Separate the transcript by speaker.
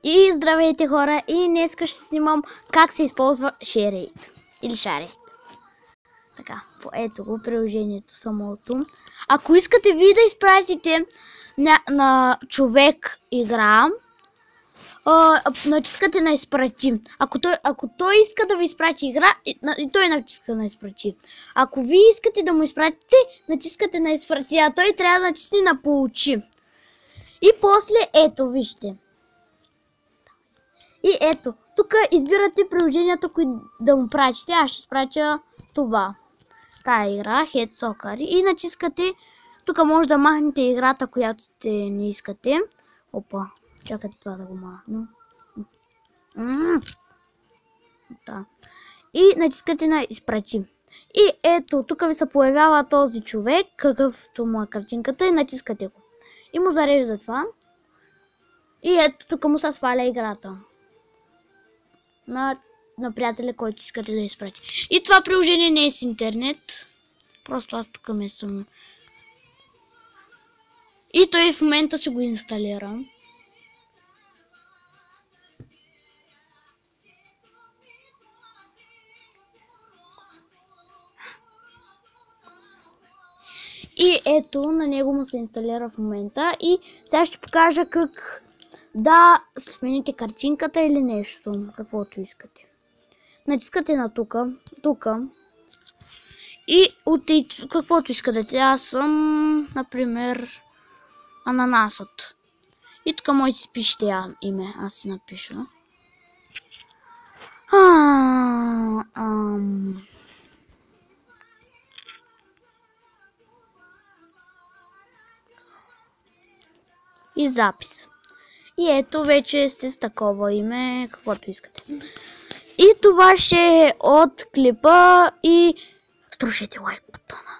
Speaker 1: И здравейте хора, и днес ще снимам как се използва ShareAid или ShareAid. Така, ето го приложението самото. Ако искате вие да изпратите на човек игра, натискате на изпрати. Ако той иска да ви изпрати игра, и той натиска на изпрати. Ако вие искате да му изпратите, натискате на изпрати, а той трябва да натисне на получи. И после ето, вижте. И ето, тук избирате приложението, които да му пратите. Аз ще спратя това. Тая игра, Head Soccer. И натискате. Тук може да махнете играта, която не искате. Опа, чакайте това да го махна. Да. И натискате на изпрати. И ето, тук ви се появява този човек, какъвто му е картинката, и натискате го. И му зарежда това. И ето, тук му се сваля играта на приятеля, който искате да изпрати. И това приложение не е с интернет. Просто аз тук ме съм. И той в момента се го инсталира. И ето, на него му се инсталира в момента. И сега ще покажа как да смените картинката или нещо, каквото искате. Натискате на тука. И каквото искате. Аз съм, например, ананасът. И тук може да си пишете име. Аз си напиша. И запис. И ето вече сте с такова име, каквото искате. И това ще е от клипа и струшете лайк бутона.